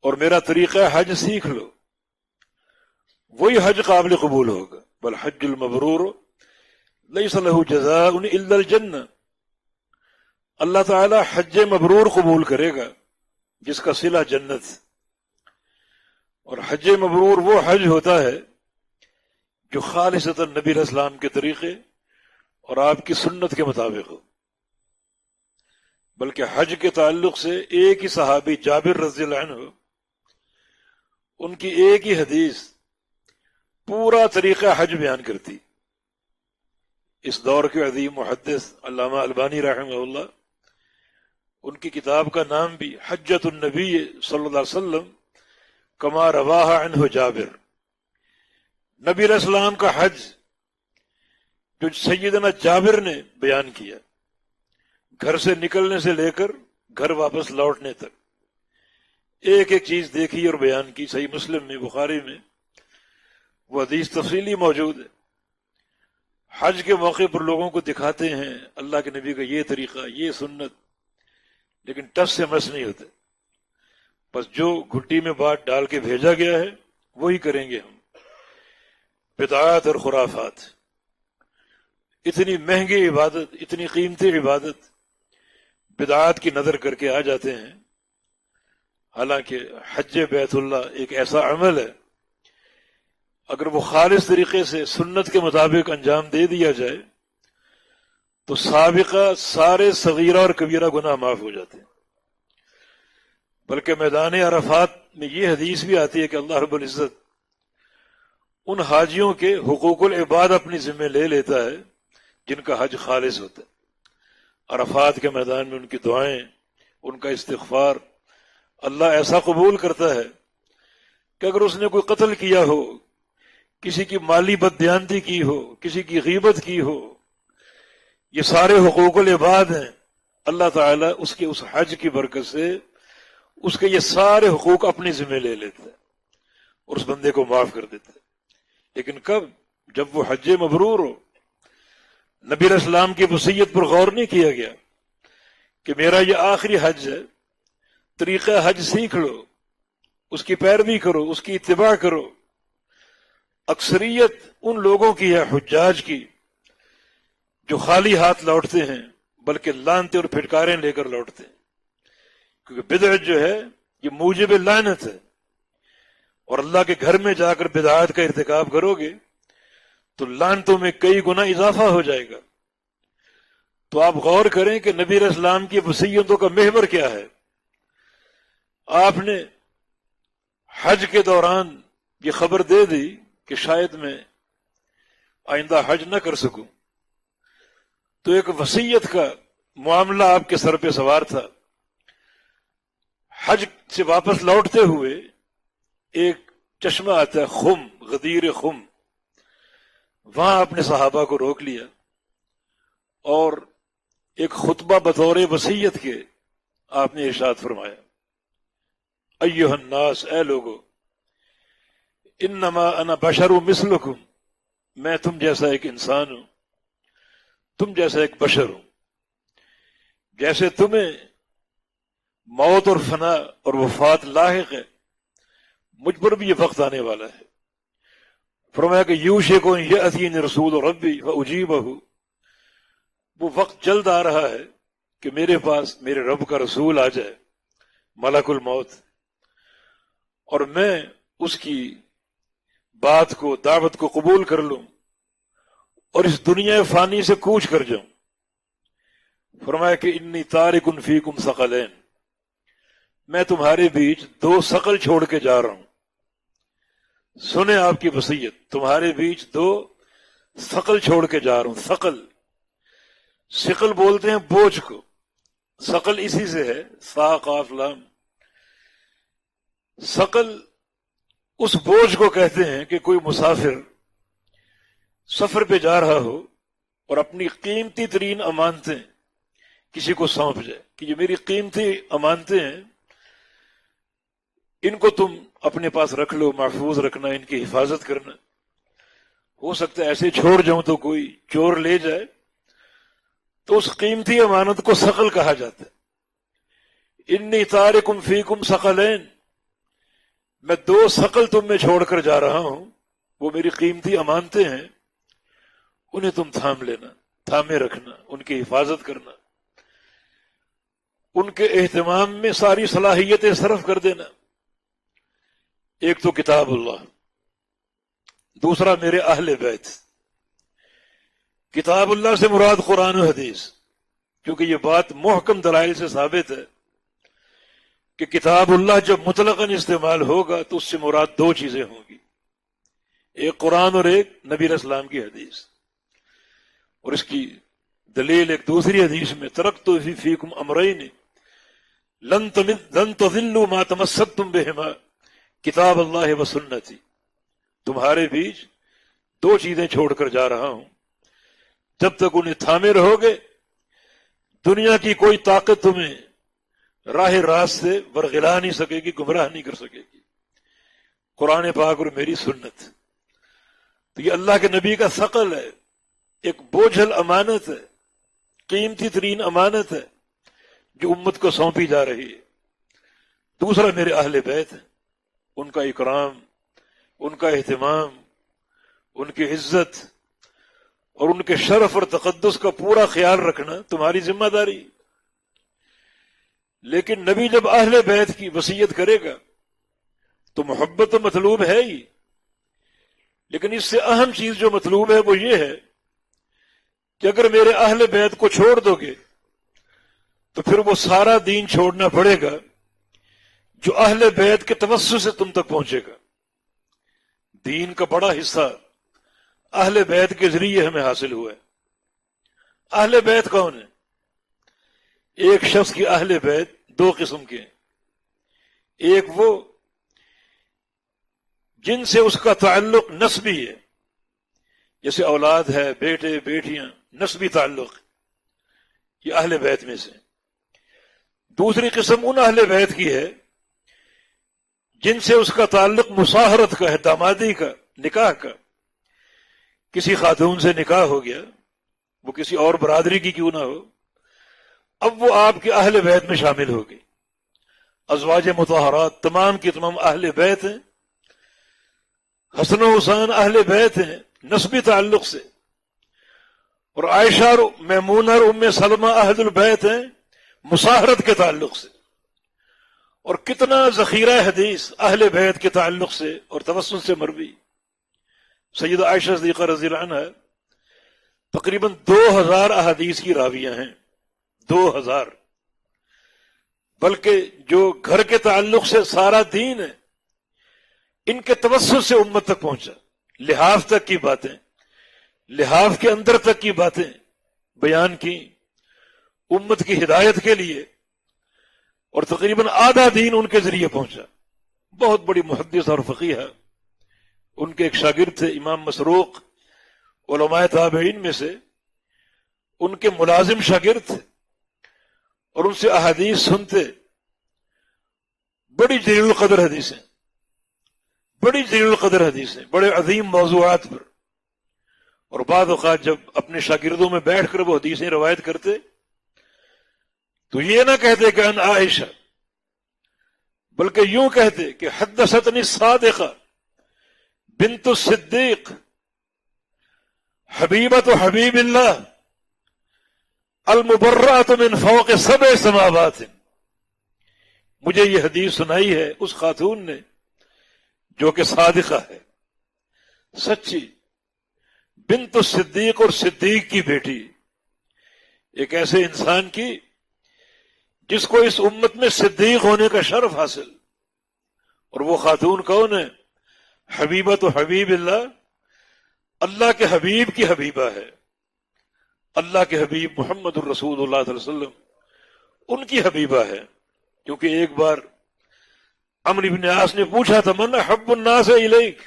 اور میرا طریقہ حج سیکھ لو، وہی حج قابل قبول ہوگا۔ بل حج المبرور لیس لہ جزاء الا الجنہ، اللہ تعالی حج مبرور قبول کرے گا جس کا صلہ جنت۔ اور حج مبرور وہ حج ہوتا ہے جو خالصتاً نبی علیہ السلام کے طریقے اور آپ کی سنت کے مطابق ہو۔ بلکہ حج کے تعلق سے ایک ہی صحابی جابر رضی اللہ عنہ، ان کی ایک ہی حدیث پورا طریقہ حج بیان کرتی۔ اس دور کے عظیم محدث علامہ البانی رحمہ اللہ، ان کی کتاب کا نام بھی حجۃ النبی صلی اللہ علیہ وسلم کما رواہ عنہ جابر، نبی علیہ السلام کا حج جو سیدنا جابر نے بیان کیا، گھر سے نکلنے سے لے کر گھر واپس لوٹنے تک ایک ایک چیز دیکھی اور بیان کی۔ صحیح مسلم میں، بخاری میں وہ حدیث تفصیلی موجود ہے۔ حج کے موقع پر لوگوں کو دکھاتے ہیں اللہ کے نبی کا یہ طریقہ، یہ سنت، لیکن ٹس سے مس نہیں ہوتے۔ بس جو گھٹی میں بات ڈال کے بھیجا گیا ہے وہی کریں گے ہم۔ بدعات اور خرافات، اتنی مہنگی عبادت، اتنی قیمتی عبادت بدعات کی نظر کر کے آ جاتے ہیں، حالانکہ حج بیت اللہ ایک ایسا عمل ہے اگر وہ خالص طریقے سے سنت کے مطابق انجام دے دیا جائے تو سابقہ سارے صغیرہ اور کبیرہ گناہ معاف ہو جاتے ہیں۔ بلکہ میدان عرفات میں یہ حدیث بھی آتی ہے کہ اللہ رب العزت ان حاجیوں کے حقوق العباد اپنی ذمہ لے لیتا ہے جن کا حج خالص ہوتا ہے۔ عرفات کے میدان میں ان کی دعائیں، ان کا استغفار اللہ ایسا قبول کرتا ہے کہ اگر اس نے کوئی قتل کیا ہو، کسی کی مالی بددیانتی کی ہو، کسی کی غیبت کی ہو، یہ سارے حقوق العباد ہیں، اللہ تعالیٰ اس کے اس حج کی برکت سے اس کے یہ سارے حقوق اپنی ذمہ لے لیتا ہے اور اس بندے کو معاف کر دیتا ہے۔ لیکن کب؟ جب وہ حج مبرور ہو۔ نبی علیہ السلام کی وصیت پر غور نہیں کیا گیا کہ میرا یہ آخری حج ہے، طریقہ حج سیکھ لو، اس کی پیروی کرو، اس کی اتباع کرو۔ اکثریت ان لوگوں کی ہے، حجاج کی، جو خالی ہاتھ لوٹتے ہیں بلکہ لعنتیں اور پھٹکاریں لے کر لوٹتے ہیں، کیونکہ بدعت جو ہے یہ موجب لعنت ہے، اور اللہ کے گھر میں جا کر بدعات کا ارتکاب کرو گے تو لعنتوں میں کئی گنا اضافہ ہو جائے گا۔ تو آپ غور کریں کہ نبی علیہ السلام کی وصیتوں کا محور کیا ہے۔ آپ نے حج کے دوران یہ خبر دے دی کہ شاید میں آئندہ حج نہ کر سکوں، تو ایک وصیت کا معاملہ آپ کے سر پہ سوار تھا۔ حج سے واپس لوٹتے ہوئے ایک چشمہ آتا ہے خم، غدیر خم، وہاں اپنے صحابہ کو روک لیا اور ایک خطبہ بطور وصیت کے آپ نے ارشاد فرمایا، ایھا الناس، اے لوگو، انما انا بشر مثلکم، میں تم جیسا ایک انسان ہوں، تم جیسا ایک بشر ہوں، جیسے تمہیں موت اور فنا اور وفات لاحق ہے، مجھ پر بھی یہ وقت آنے والا ہے۔ فرمایا کہ یوشک ان یأتینی رسول ربی فاجیبہ، وہ وقت جلد آ رہا ہے کہ میرے پاس میرے رب کا رسول آ جائے، ملک الموت، اور میں اس کی بات کو، دعوت کو قبول کر لوں اور اس دنیا فانی سے کوچ کر جاؤں۔ فرمایا کہ انی تارک فیکم ثقلین، میں تمہارے بیچ دو ثقل چھوڑ کے جا رہا ہوں۔ سنیں آپ کی وصیت، تمہارے بیچ دو ثقل چھوڑ کے جا رہا ہوں۔ ثقل، ثقل بولتے ہیں بوجھ کو، ثقل اسی سے ہے، صا قاف لام۔ ثقل اس بوجھ کو کہتے ہیں کہ کوئی مسافر سفر پہ جا رہا ہو اور اپنی قیمتی ترین امانتیں کسی کو سونپ جائے کہ یہ میری قیمتی امانتیں ہیں، ان کو تم اپنے پاس رکھ لو، محفوظ رکھنا، ان کی حفاظت کرنا۔ ہو سکتا ہے ایسے چھوڑ جاؤں تو کوئی چور لے جائے، تو اس قیمتی امانت کو ثقل کہا جاتا ہے۔ انی تارکم فیکم ثقلین، میں 2 ثقل تم میں چھوڑ کر جا رہا ہوں، وہ میری قیمتی امانتیں ہیں، انہیں تم تھام لینا، تھامے رکھنا، ان کی حفاظت کرنا، ان کے اہتمام میں ساری صلاحیتیں صرف کر دینا۔ ایک تو کتاب اللہ، دوسرا میرے اہل بیت۔ کتاب اللہ سے مراد قرآن و حدیث، کیونکہ یہ بات محکم دلائل سے ثابت ہے کہ کتاب اللہ جب مطلقاً استعمال ہوگا تو اس سے مراد 2 چیزیں ہوں گی، ایک قرآن اور ایک نبی علیہ السلام کی حدیث۔ اور اس کی دلیل ایک دوسری حدیث میں، ترکت فیکم امرین لن تضلوا ما تمسکتم بہما کتاب اللہ و سنتی، تمہارے بیچ 2 چیزیں چھوڑ کر جا رہا ہوں، جب تک انہیں تھامے رہو گے دنیا کی کوئی طاقت تمہیں راہ راست سے ورغلا نہیں سکے گی، گمراہ نہیں کر سکے گی۔ قرآن پاک اور میری سنت، تو یہ اللہ کے نبی کا ثقل ہے، ایک بوجھل امانت ہے، قیمتی ترین امانت ہے جو امت کو سونپی جا رہی ہے۔ دوسرا میرے اہل بیت ہیں، ان کا اکرام، ان کا اہتمام، ان کی عزت اور ان کے شرف اور تقدس کا پورا خیال رکھنا تمہاری ذمہ داری۔ لیکن نبی جب اہل بیت کی وصیت کرے گا تو محبت تو مطلوب ہے ہی، لیکن اس سے اہم چیز جو مطلوب ہے وہ یہ ہے کہ اگر میرے اہل بیت کو چھوڑ دو گے تو پھر وہ سارا دین چھوڑنا پڑے گا جو اہل بیت کے توسط سے تم تک پہنچے گا۔ دین کا بڑا حصہ اہل بیت کے ذریعے ہمیں حاصل ہوا ہے۔ اہل بیت کون ہے؟ ایک شخص کی اہل بیت 2 قسم کے ہیں، ایک وہ جن سے اس کا تعلق نسبی ہے، جیسے اولاد ہے، بیٹے بیٹیاں، نسبی تعلق، یہ اہل بیت میں سے۔ دوسری قسم ان اہل بیت کی ہے جن سے اس کا تعلق مصاہرت کا ہے، دامادی کا، نکاح کا۔ کسی خاتون سے نکاح ہو گیا، وہ کسی اور برادری کی کیوں نہ ہو، اب وہ آپ کے اہل بیت میں شامل ہوگی۔ ازواج مطہرات تمام کی تمام اہل بیت ہیں، حسن و حسین اہل بیت ہیں نسبی تعلق سے، اور عائشہ اور میمونہ اور ام سلمہ اہل البیت ہیں مصاہرت کے تعلق سے۔ اور کتنا ذخیرہ حدیث اہل بیت کے تعلق سے اور توسط سے مروی۔ سیدہ عائشہ صدیقہ رضی اللہ عنہ تقریباً 2000 احادیث کی راویہ ہیں، 2000، بلکہ جو گھر کے تعلق سے سارا دین ہے ان کے توسط سے امت تک پہنچا۔ لحاف تک کی باتیں، لحاف کے اندر تک کی باتیں بیان کی امت کی ہدایت کے لیے، اور تقریباً آدھا دین ان کے ذریعے پہنچا۔ بہت بڑی محدث اور فقیہ، ان کے ایک شاگرد تھے امام مسروق، علماء تابعین میں سے ان کے ملازم شاگرد تھے، اور ان سے احادیث سنتے۔ بڑی جلیل القدر حدیثیں، بڑی جلیل القدر حدیثیں، بڑے عظیم موضوعات پر۔ اور بعض اوقات جب اپنے شاگردوں میں بیٹھ کر وہ حدیثیں روایت کرتے تو یہ نہ کہتے کہ ان عائشہ، بلکہ یوں کہتے کہ حدثتنی الصادقہ بنت الصدیق حبیبۃ حبیب اللہ المبرأۃ من فوق 7 سماوات، مجھے یہ حدیث سنائی ہے اس خاتون نے جو کہ صادقہ ہے، سچی، بنت الصدیق، اور صدیق کی بیٹی، ایک ایسے انسان کی جس کو اس امت میں صدیق ہونے کا شرف حاصل۔ اور وہ خاتون کون ہے؟ حبیبۃ حبیب اللہ، اللہ کے حبیب کی حبیبہ ہے، اللہ کے حبیب محمد الرسول اللہ صلی اللہ علیہ وسلم ان کی حبیبہ ہے۔ کیونکہ ایک بار عمرو بن عاص نے پوچھا تھا من احب الناس الیک،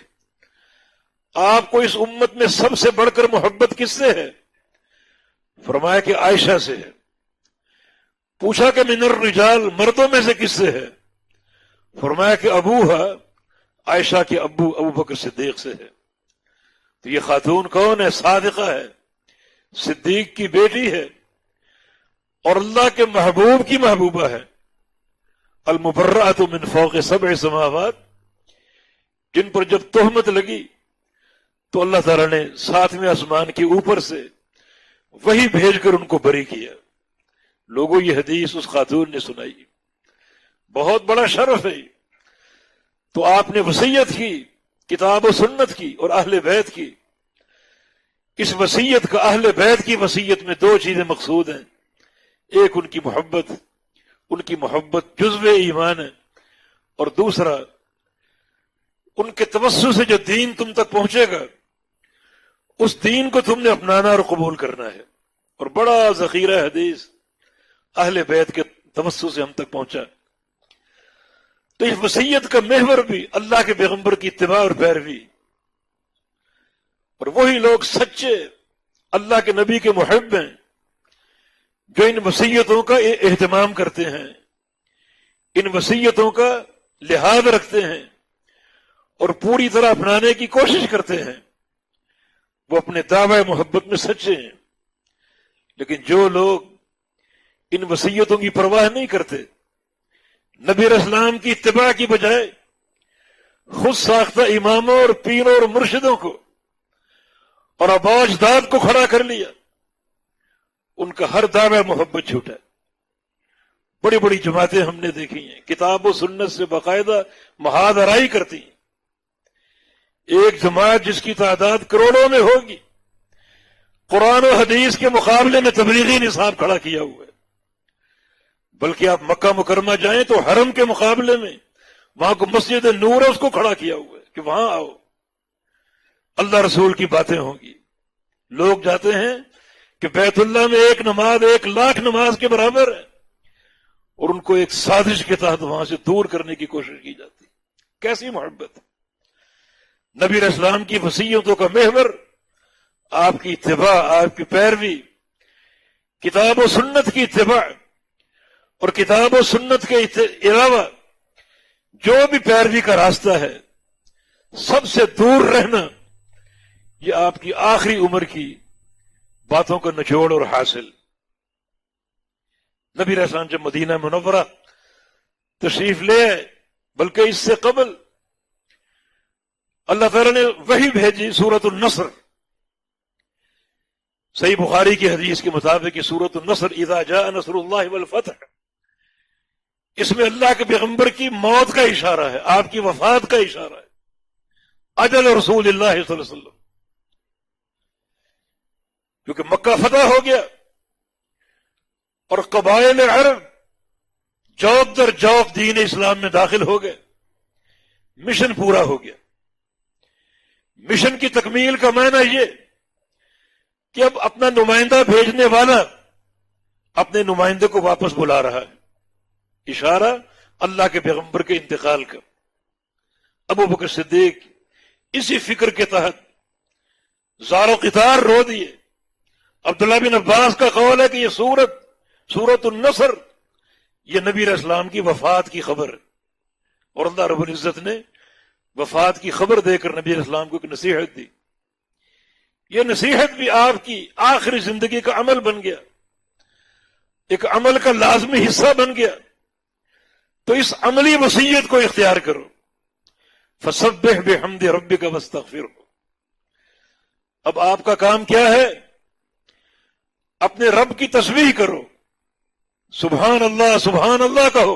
آپ کو اس امت میں سب سے بڑھ کر محبت کس سے ہے؟ فرمایا کہ عائشہ سے ہے۔ پوچھا کہ من الرجال، مردوں میں سے کس سے ہے؟ فرمایا کہ ابوہا، عائشہ کے ابو بکر صدیق سے ہے۔ تو یہ خاتون کون ہے؟ صادقہ ہے، صدیق کی بیٹی ہے، اور اللہ کے محبوب کی محبوبہ ہے۔ المبرأۃ من فوق 7 سماوات، جن پر جب تہمت لگی تو اللہ تعالیٰ نے 7ویں آسمان کے اوپر سے وہی بھیج کر ان کو بری کیا۔ لوگوں یہ حدیث اس خاتون نے سنائی، بہت بڑا شرف ہے۔ تو آپ نے وصیت کی، کتاب و سنت کی اور اہل بیت کی۔ اس وصیت کا اہل بیت کی وصیت میں 2 چیزیں مقصود ہیں۔ ایک ان کی محبت جزو ایمان ہے، اور دوسرا ان کے توسط سے جو دین تم تک پہنچے گا اس دین کو تم نے اپنانا اور قبول کرنا ہے۔ اور بڑا ذخیرہ حدیث اہل بیت کے توسط سے ہم تک پہنچا۔ تو اس وصیت کا محور بھی اللہ کے پیغمبر کی اتباع اور پیروی، اور وہی لوگ سچے اللہ کے نبی کے محب ہیں جو ان وصیتوں کا اہتمام کرتے ہیں، ان وصیتوں کا لحاظ رکھتے ہیں اور پوری طرح اپنانے کی کوشش کرتے ہیں۔ وہ اپنے دعوی محبت میں سچے ہیں۔ لیکن جو لوگ ان وصیتوں کی پرواہ نہیں کرتے، نبی علیہ السلام کی اتباع کی بجائے خود ساختہ اماموں اور پیروں اور مرشدوں کو اور آباء اجداد کو کھڑا کر لیا، ان کا ہر دعوی محبت جھوٹا ہے۔ بڑی بڑی جماعتیں ہم نے دیکھی ہیں کتاب و سنت سے باقاعدہ محاذ آرائی کرتی ہیں۔ ایک جماعت جس کی تعداد کروڑوں میں ہوگی، قرآن و حدیث کے مقابلے میں تبلیغی نصاب کھڑا کیا ہوا ہے۔ بلکہ آپ مکہ مکرمہ جائیں تو حرم کے مقابلے میں وہاں کو مسجد نور ہے، اس کو کھڑا کیا ہوا ہے کہ وہاں آؤ، اللہ رسول کی باتیں ہوں گی۔ لوگ جاتے ہیں کہ بیت اللہ میں ایک نماز 1,00,000 نماز کے برابر ہے، اور ان کو ایک سازش کے تحت وہاں سے دور کرنے کی کوشش کی جاتی۔ کیسی محبت! نبی علیہ السلام کی وصیتوں کا محور آپ کی اتباع، آپ کی پیروی، کتاب و سنت کی اتباع، اور کتاب و سنت کے علاوہ جو بھی پیروی کا راستہ ہے سب سے دور رہنا، یہ آپ کی آخری عمر کی باتوں کا نچوڑ اور حاصل۔ نبی علیہ السلام جب مدینہ منورہ تشریف لے آئے، بلکہ اس سے قبل اللہ تعالیٰ نے وحی بھیجی سورۃ النصر۔ صحیح بخاری کی حدیث کے مطابق یہ سورۃ النصر اذا جاء نصر اللہ والفتح، اس میں اللہ کے پیغمبر کی موت کا اشارہ ہے، آپ کی وفات کا اشارہ ہے، اجل رسول اللہ صلی اللہ علیہ وسلم، کیونکہ مکہ فتح ہو گیا اور قبائل عرب جوق در جوق دین اسلام میں داخل ہو گئے، مشن پورا ہو گیا۔ مشن کی تکمیل کا معنی یہ کہ اب اپنا نمائندہ بھیجنے والا اپنے نمائندے کو واپس بلا رہا ہے، اشارہ اللہ کے پیغمبر کے انتقال کا۔ ابو بکر صدیق اسی فکر کے تحت زار و قطار رو دیے۔ عبداللہ بن عباس کا قول ہے کہ یہ سورۃ النصر یہ نبی علیہ السلام کی وفات کی خبر ہے، اور اللہ رب العزت نے وفات کی خبر دے کر نبی علیہ السلام کو ایک نصیحت دی۔ یہ نصیحت بھی آپ کی آخری زندگی کا عمل بن گیا، ایک عمل کا لازمی حصہ بن گیا۔ تو اس عملی وصیت کو اختیار کرو، فسبح بحمد ربک واستغفرہ۔ اب آپ کا کام کیا ہے؟ اپنے رب کی تسبیح کرو، سبحان اللہ کہو،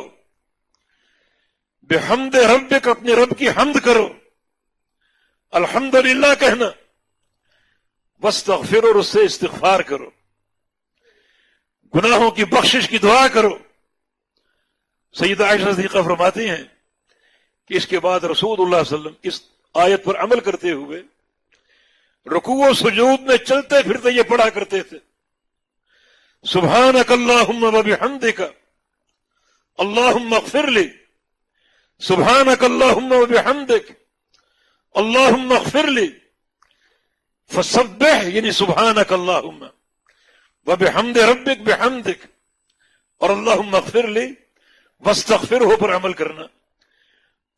بحمد ربک اپنے رب کی حمد کرو، الحمدللہ کہنا، واستغفر اور اس سے استغفار کرو، گناہوں کی بخشش کی دعا کرو۔ سیدہ عائشہ صدیقہ فرماتی ہیں کہ اس کے بعد رسول اللہ صلی اللہ علیہ وسلم اس آیت پر عمل کرتے ہوئے رکوع و سجود میں چلتے پھرتے یہ پڑھا کرتے تھے، سبحانک اللہم وبحمدک اللہم اغفر لی، سبحانک اللہم وبحمدک اللہم اغفر لی، فسبح یعنی سبحانک اللہم وبحمد ربک بحمدک اور اللہم اغفر لی واستغفرہ پر عمل کرنا۔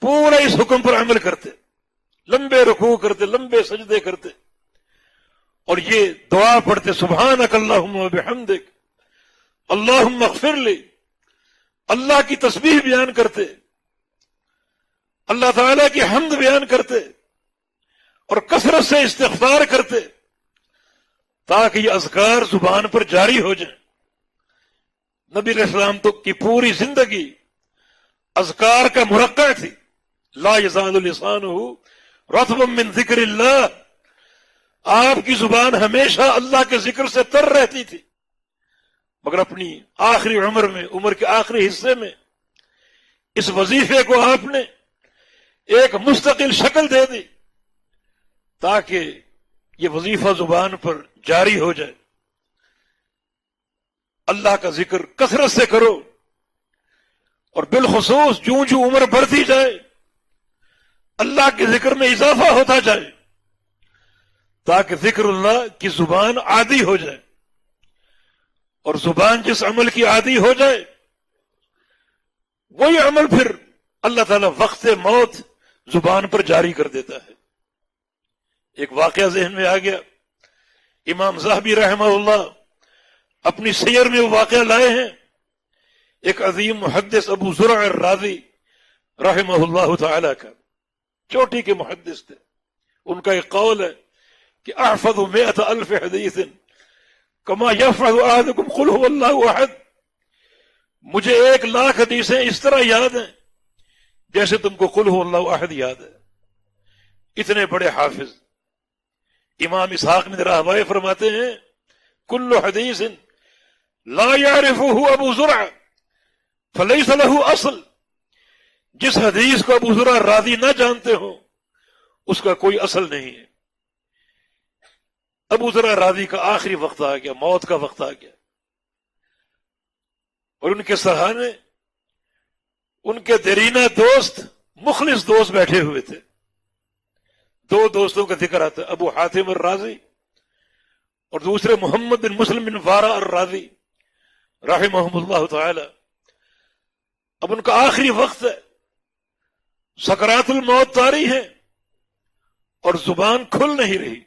پورا اس حکم پر عمل کرتے، لمبے رکوع کرتے، لمبے سجدے کرتے، اور یہ دعا پڑھتے، سبحانک اللہم وبحمدک اللہم اغفر لی، اللہ کی تسبیح بیان کرتے، اللہ تعالیٰ کی حمد بیان کرتے اور کثرت سے استغفار کرتے تاکہ یہ اذکار زبان پر جاری ہو جائیں۔ نبی علیہ السلام تو کی پوری زندگی اذکار کا مرقع تھی۔ لا یزال لسانہ رطبا من ذکر اللہ، آپ کی زبان ہمیشہ اللہ کے ذکر سے تر رہتی تھی، مگر اپنی آخری عمر میں، عمر کے آخری حصے میں اس وظیفے کو آپ نے ایک مستقل شکل دے دی تاکہ یہ وظیفہ زبان پر جاری ہو جائے۔ اللہ کا ذکر کثرت سے کرو، اور بالخصوص جوں جوں عمر بڑھتی جائے اللہ کے ذکر میں اضافہ ہوتا جائے تاکہ ذکر اللہ کی زبان عادی ہو جائے، اور زبان جس عمل کی عادی ہو جائے وہی عمل پھر اللہ تعالیٰ وقت موت زبان پر جاری کر دیتا ہے۔ ایک واقعہ ذہن میں آ گیا، امام ذہبی رحمہ اللہ اپنی سیر میں وہ واقعہ لائے ہیں۔ ایک عظیم محدث ابو زرع الرازی رحمہ اللہ تعالی کا، چوٹی کے محدث تھے، ان کا ایک قول ہے کہ احفظ 100,000 حدیث کما یحفظ احدکم قل هو اللہ احد، مجھے 1,00,000 حدیثیں اس طرح یاد ہیں جیسے تم کو قل هو اللہ احد یاد ہے۔ اتنے بڑے حافظ امام اسحاق نے راہوائے فرماتے ہیں کل حدیث لا يعرفه ابو زرع فليس له اصل، جس حدیث کو ابو زرع راضی نہ جانتے ہو اس کا کوئی اصل نہیں ہے۔ ابو زرع راضی کا آخری وقت آ گیا، موت کا وقت آ گیا، اور ان کے سرحانے ان کے دیرینہ دوست، مخلص دوست بیٹھے ہوئے تھے۔ دو دوستوں کا ذکر آتا ہے، ابو حاتم الرازی اور دوسرے محمد بن مسلم بن وارا الرازی رحمہم اللہ تعالی۔ اب ان کا آخری وقت ہے، سکرات الموت طاری ہے اور زبان کھل نہیں رہی،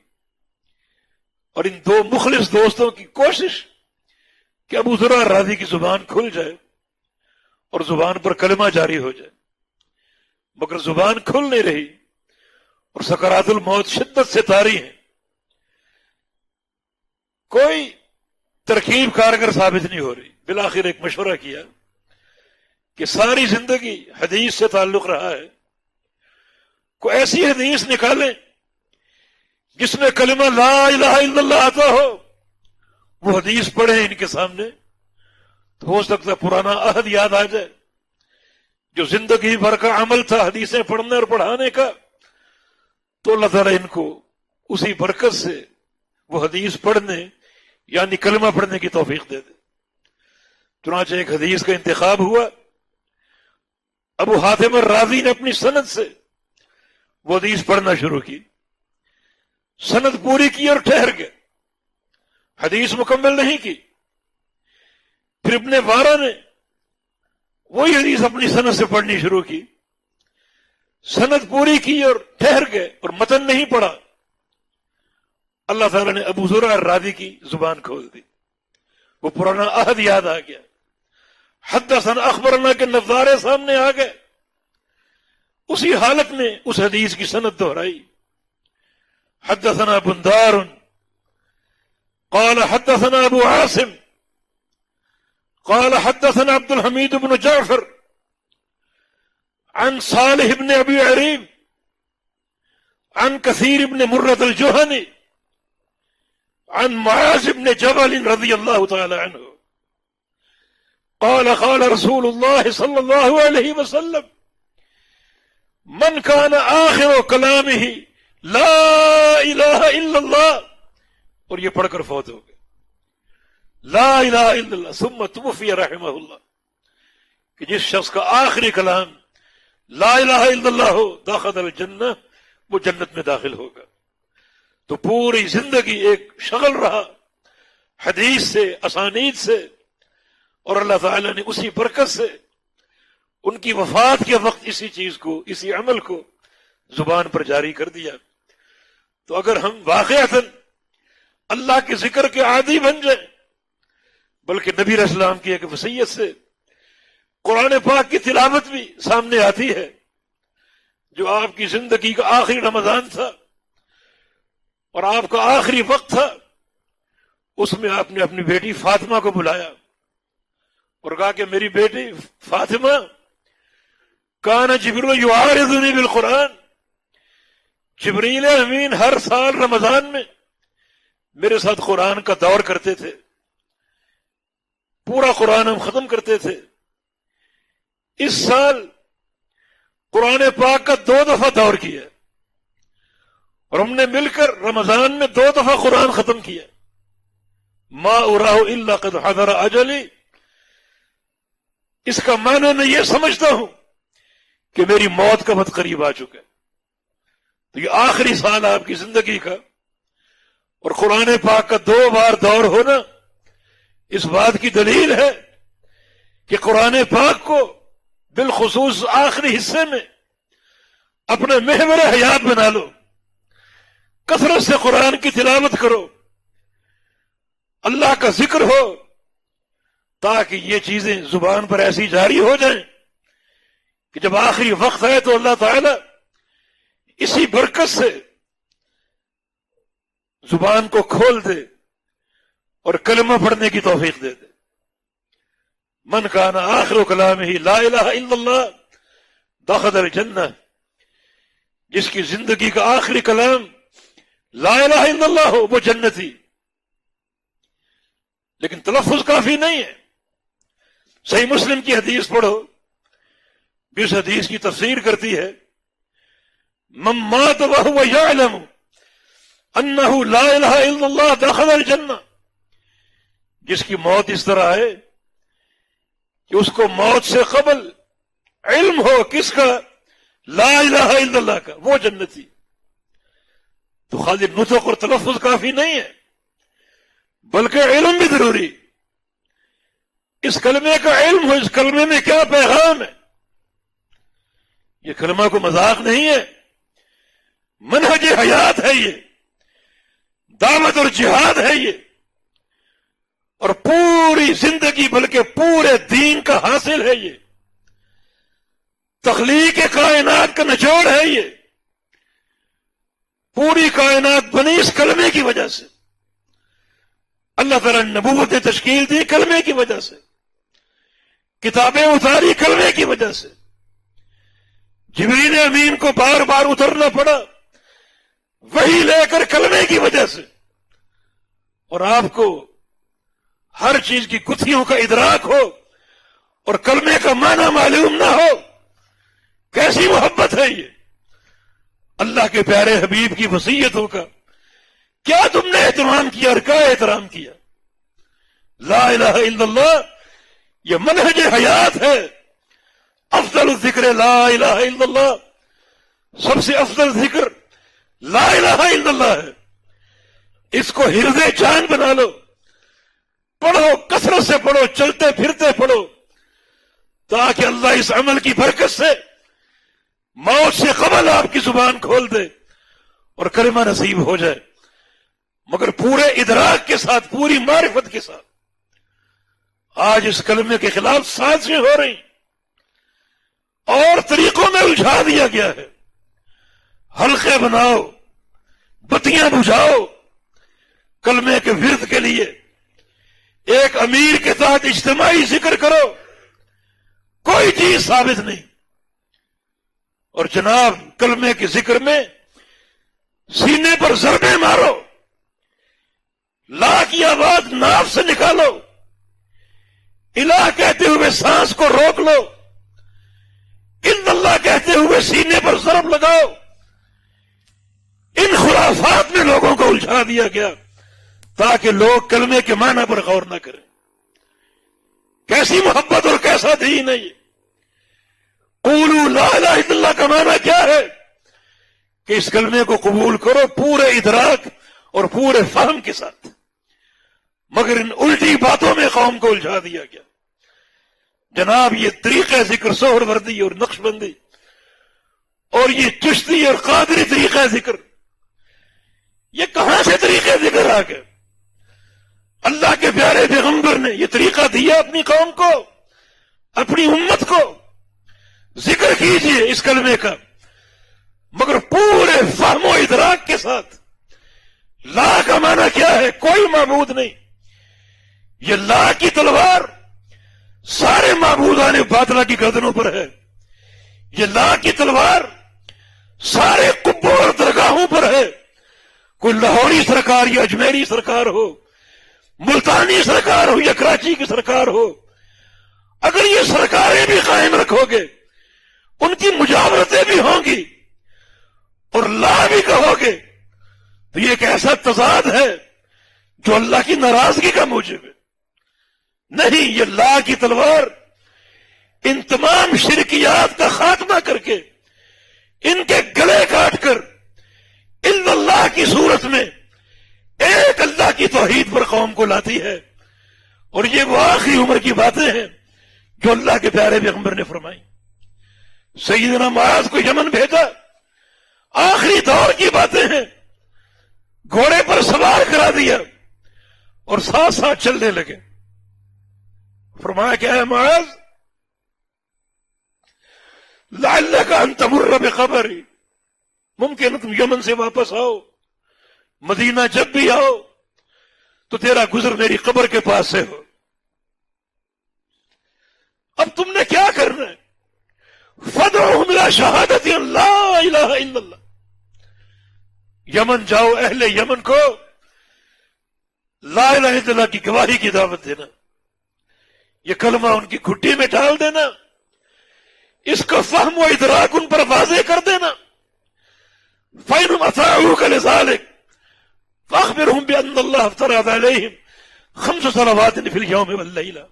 اور ان دو مخلص دوستوں کی کوشش کہ ابو زرع راضی کی زبان کھل جائے اور زبان پر کلمہ جاری ہو جائے، مگر زبان کھل نہیں رہی اور سکرات الموت شدت سے طاری ہیں۔ کوئی ترکیب کارگر ثابت نہیں ہو رہی۔ بالآخر ایک مشورہ کیا کہ ساری زندگی حدیث سے تعلق رہا ہے، کوئی ایسی حدیث نکالیں جس میں کلمہ لا الہ الا اللہ آتا ہو، وہ حدیث پڑھیں ان کے سامنے تو ہو سکتا ہے پرانا عہد یاد آ جائے، جو زندگی بھر کا عمل تھا حدیثیں پڑھنے اور پڑھانے کا، تو اللہ تعالیٰ ان کو اسی برکت سے وہ حدیث پڑھنے یعنی کلمہ پڑھنے کی توفیق دے دے۔ چنانچہ ایک حدیث کا انتخاب ہوا، ابو حاتم الرازی نے اپنی سند سے وہ حدیث پڑھنا شروع کی، سند پوری کی اور ٹھہر گئے، حدیث مکمل نہیں کی۔ پھر ابن وارا نے وہی حدیث اپنی سند سے پڑھنی شروع کی، سند پوری کی اور ٹھہر گئے اور متن نہیں پڑھا۔ اللہ تعالیٰ نے ابو زرع الرازی کی زبان کھول دی، وہ پرانا عہد یاد آ گیا، حدثنا اخبرنا کے نظارے سامنے آ گئے، اسی حالت میں اس حدیث کی سند دہرائی۔ حدثنا بندار قال حدثنا ابو عاصم قال حدثنا عبد الحمید بن جعفر عن صالح بن ابی عریب عن كثير بن مرة الجهني عن معاذ بن جبل رضي الله تعالى عنه قال قال رسول الله صلى الله عليه وسلم من كان آخر كلامه لا الہ الا اللہ، اور یہ پڑھ کر فوت ہو گئے، لا الہ الا اللہ ثم توفی رحمہ اللہ، کہ جس شخص کا آخری کلام لا الہ الا اللہ ہو دخل الجنہ، وہ جنت میں داخل ہوگا۔ تو پوری زندگی ایک شغل رہا حدیث سے، اسانید سے، اور اللہ تعالیٰ نے اسی برکت سے ان کی وفات کے وقت اسی چیز کو، اسی عمل کو زبان پر جاری کر دیا۔ تو اگر ہم واقعتاً اللہ کے ذکر کے عادی بن جائیں، بلکہ نبی علیہ السلام کی ایک وصیت سے قرآن پاک کی تلاوت بھی سامنے آتی ہے، جو آپ کی زندگی کا آخری رمضان تھا اور آپ کا آخری وقت تھا، اس میں آپ نے اپنی بیٹی فاطمہ کو بلایا اور کہا کہ میری بیٹی فاطمہ، کان جبریل یعارضنی بالقرآن، جبریل امین ہر سال رمضان میں میرے ساتھ قرآن کا دور کرتے تھے، پورا قرآن ہم ختم کرتے تھے۔ اس سال قرآن پاک کا 2 دفعہ دور کیا اور ہم نے مل کر رمضان میں 2 دفعہ قرآن ختم کیا۔ ما اراہ الا قد حضر اجلی، اس کا معنی میں یہ سمجھتا ہوں کہ میری موت کا وقت قریب آ چکا ہے۔ تو یہ آخری سال آپ کی زندگی کا اور قرآن پاک کا 2 بار دور ہونا اس بات کی دلیل ہے کہ قرآن پاک کو بالخصوص آخری حصے میں اپنے محور حیات بنا لو، کثرت سے قرآن کی تلاوت کرو، اللہ کا ذکر ہو، تاکہ یہ چیزیں زبان پر ایسی جاری ہو جائیں کہ جب آخری وقت ہے تو اللہ تعالی اسی برکت سے زبان کو کھول دے اور کلمہ پڑھنے کی توفیق دے دے۔ من کان آخر کلامہ لا الہ الا اللہ دخل الجنہ، جس کی زندگی کا آخری کلام لا الہ الا اللہ ہو وہ جنتی۔ لیکن تلفظ کافی نہیں ہے۔ صحیح مسلم کی حدیث پڑھو، اس حدیث کی تفسیر کرتی ہے من مات وهو يعلم انه لا الہ الا اللہ دخل الجنہ، جس کی موت اس طرح ہے کہ اس کو موت سے قبل علم ہو کس کا؟ لا الہ الا اللہ کا، وہ جنتی۔ تو خالی نطق اور تلفظ کافی نہیں ہے، بلکہ علم بھی ضروری۔ اس کلمے کا علم ہو، اس کلمے میں کیا پیغام ہے۔ یہ کلمہ کو مذاق نہیں ہے، منہج حیات ہے، یہ دعوت اور جہاد ہے یہ، اور پوری زندگی بلکہ پورے دین کا حاصل ہے یہ، تخلیق کائنات کا نچوڑ ہے یہ۔ پوری کائنات بنی اس کلمے کی وجہ سے، اللہ تعالیٰ نے نبوت نے تشکیل دی کلمے کی وجہ سے، کتابیں اتاری کلمے کی وجہ سے، جبریل امین کو بار بار اترنا پڑا وہی لے کر کلمے کی وجہ سے، اور آپ کو ہر چیز کی گتھیوں کا ادراک ہو اور کلمے کا معنی معلوم نہ ہو۔ کیسی محبت ہے یہ اللہ کے پیارے حبیب کی وصیتوں کا، کیا تم نے اہتمام کیا اور کیا احترام کیا۔ لا الہ الا اللہ یہ منہج حیات ہے۔ افضل الذکر لا الہ الا اللہ، سب سے افضل ذکر لا الہ الا اللہ ہے۔ اس کو حرز جان بنا لو، پڑھو، کثرت سے پڑھو، چلتے پھرتے پڑھو، تاکہ اللہ اس عمل کی برکت سے موت سے قبل آپ کی زبان کھول دے اور کلمہ نصیب ہو جائے، مگر پورے ادراک کے ساتھ، پوری معرفت کے ساتھ۔ آج اس کلمے کے خلاف سازشیں ہو رہی اور طریقوں میں الجھا دیا گیا ہے۔ حلقے بناؤ، بتیاں بجھاؤ کلمے کے ورد کے لیے، ایک امیر کے ساتھ اجتماعی ذکر کرو، کوئی چیز ثابت نہیں۔ اور جناب کلمے کے ذکر میں سینے پر ضربے مارو، لا کی آواز ناف سے نکالو، الہ کہتے ہوئے سانس کو روک لو، الا اللہ کہتے ہوئے سینے پر ضرب لگاؤ۔ ان خرافات میں لوگوں کو الجھا دیا گیا تاکہ لوگ کلمے کے معنی پر غور نہ کریں۔ کیسی محبت اور کیسا دین ہے یہ۔ قولوا لا الہ الا اللہ کا معنی کیا ہے کہ اس کلمے کو قبول کرو پورے ادراک اور پورے فہم کے ساتھ، مگر ان الٹی باتوں میں قوم کو الجھا دیا گیا۔ جناب یہ طریقہ ذکر سہر وردی اور نقش بندی اور یہ چشتی اور قادری طریقہ ذکر، یہ کہاں سے طریقہ ذکر آ گئے؟ اللہ کے پیارے پیغمبر نے یہ طریقہ دیا اپنی قوم کو، اپنی امت کو۔ ذکر کیجئے اس کلمے کا، مگر پورے فہم و ادراک کے ساتھ لا کا معنی کیا ہے؟ کوئی معبود نہیں. یہ لا کی تلوار سارے معبودان باطلہ کی گردنوں پر ہے. یہ لا کی تلوار سارے قبوں اور درگاہوں پر ہے. کوئی لاہوری سرکار یا اجمیری سرکار ہو، ملتانی سرکار ہو یا کراچی کی سرکار ہو، اگر یہ سرکاریں بھی قائم رکھو گے، ان کی مجاورتیں بھی ہوں گی اور لا بھی کہو گے، تو یہ ایک ایسا تضاد ہے جو اللہ کی ناراضگی کا موجب ہے. نہیں، یہ لا کی تلوار ان تمام شرکیات کا خاتمہ کر کے ان کے گلے کاٹ کر الا اللہ کی صورت میں ایک اللہ کی توحید پر قوم کو لاتی ہے. اور یہ وہ آخری عمر کی باتیں ہیں جو اللہ کے پیارے پیغمبر نے فرمائی. سیدنا معاذ کو یمن بھیجا، آخری دور کی باتیں ہیں. گھوڑے پر سوار کرا دیا اور ساتھ ساتھ چلنے لگے. فرمایا کیا ہے معاذ؟ لعلک ان تمر بقبری، ممکن ہے تم یمن سے واپس آؤ، مدینہ جب بھی آؤ تو تیرا گزر میری قبر کے پاس سے ہو. اب تم نے کیا کرنا ہے؟ فدعوہم الی شہادت ان لا الہ الا اللہ. یمن جاؤ، اہل یمن کو لا الہ الا اللہ کی گواہی کی دعوت دینا، یہ کلمہ ان کی گھٹی میں ڈال دینا، اس کا فہم و ادراک ان پر واضح کر دینا. فَإِنْهُمْ أَطَاعُوكَ لِذَلِكَ فَأَخْبِرْهُمْ بِأَنَّ اللَّهَ افْتَرَضَ عَلَيْهِمْ 5 صلوات فِي الْيَوْمِ وَاللَّيْلَةِ.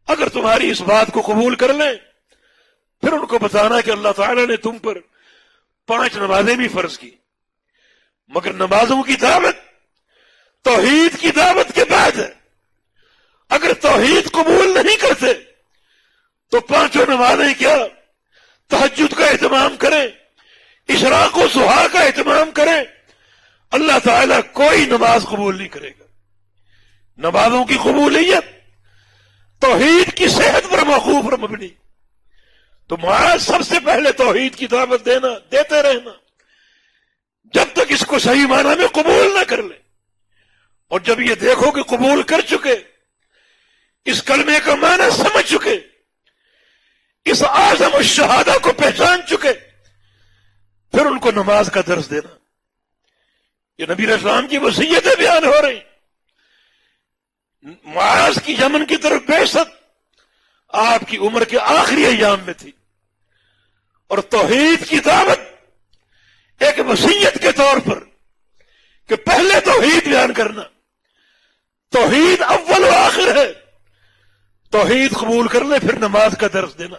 اگر تمہاری اس بات کو قبول کر لیں پھر ان کو بتانا کہ اللہ تعالیٰ نے تم پر 5 نمازیں بھی فرض کی، مگر نمازوں کی دعوت توحید کی دعوت کے بعد ہے. اگر توحید قبول نہیں کرتے تو 5 نمازیں کیا، تہجد کا اہتمام کریں، اشراق و ضحیٰ کا اہتمام کریں، اللہ تعالیٰ کوئی نماز قبول نہیں کرے گا. نمازوں کی قبولیت توحید کی صحت پر موقوف اور مبنی. تو معاذ سب سے پہلے توحید کی دعوت دینا، دیتے رہنا جب تک اس کو صحیح معنی میں قبول نہ کر لیں. اور جب یہ دیکھو کہ قبول کر چکے، اس کلمے کا معنی سمجھ چکے، اس اعظم الشہادہ کو پہچان چکے، پھر ان کو نماز کا درس دینا. یہ نبی علیہ السلام کی وصیتیں بیان ہو رہی. معاذ کی یمن کی طرف بعثت آپ کی عمر کے آخری ایام میں تھی، اور توحید کی دعوت ایک وصیت کے طور پر کہ پہلے توحید بیان کرنا. توحید اول و آخر ہے. توحید قبول کر لے پھر نماز کا درس دینا.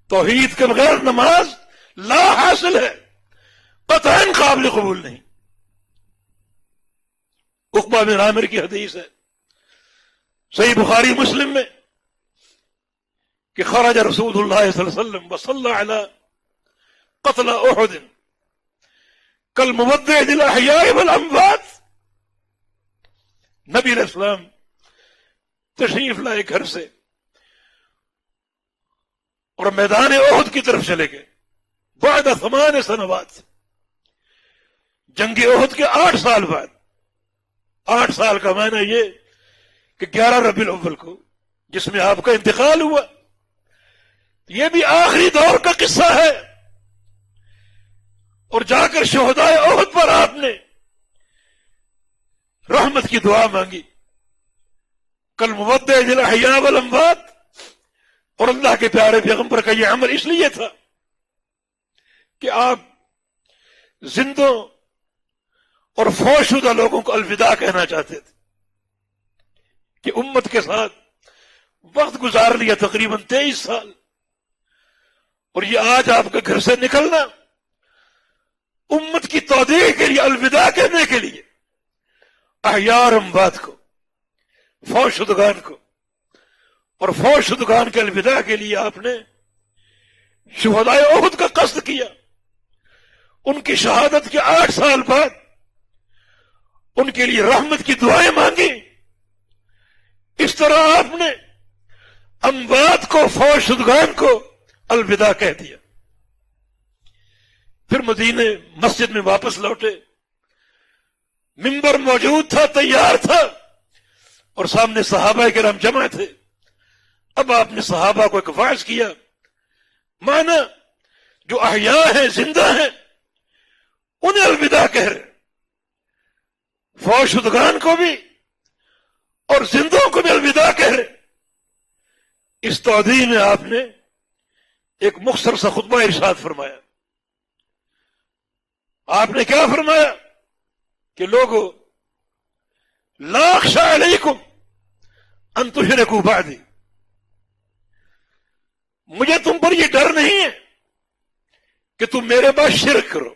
توحید کے بغیر نماز لا حاصل ہے، قطعاً قابل قبول نہیں. عقبہ بن عامر کی حدیث ہے صحیح بخاری مسلم میں کہ خرج رسول اللہ صلی اللہ علیہ وسلم وصلى على قتل احد كالمودع للاحياء والاموات. نبی علیہ السلام تشریف لائے گھر سے اور میدان احد کی طرف چلے گئے. بعد 8 سنوات، جنگ احد کے 8 سال بعد. 8 سال کا معنی یہ کہ 11 ربیع الاول کو جس میں آپ کا انتقال ہوا. یہ بھی آخری دور کا قصہ ہے. اور جا کر شہدائے احد پر آپ نے رحمت کی دعا مانگی، کل مودع للاحیاء والاموات. اور اللہ کے پیارے پیغمبر کا یہ عمل اس لیے تھا کہ آپ زندوں اور فوت شدہ لوگوں کو الوداع کہنا چاہتے تھے کہ امت کے ساتھ وقت گزار لیا تقریباً 23 سال، اور یہ آج آپ کے گھر سے نکلنا امت کی تودیع کے لیے، الوداع کہنے کے لیے احیاء اور اموات کو، فوت شدگان کو، اور فوت شدگان کے الوداع کے لیے آپ نے شہدائے احد کا قصد کیا. ان کی شہادت کے 8 سال بعد ان کے لیے رحمت کی دعائیں مانگی. اس طرح آپ نے اموات کو، فوت شدگان کو الوداع کہہ دیا. پھر مدینے مسجد میں واپس لوٹے، منبر موجود تھا، تیار تھا، اور سامنے صحابہ کرام جمع تھے۔ اب آپ نے صحابہ کو ایک واعظ کیا، مانا جو احیاء ہیں، زندہ ہیں، انہیں الوداع کہہ رہے، فوت شدگان کو بھی اور زندوں کو بھی الوداع کہہ رہے۔ اس توضیح میں آپ نے ایک مختصر سا خطبہ ارشاد فرمایا۔ آپ نے کیا فرمایا کہ لوگو لا اخشى علیکم ان تشرکوا بعدی، مجھے تم پر یہ ڈر نہیں ہے کہ تم میرے بعد شرک کرو۔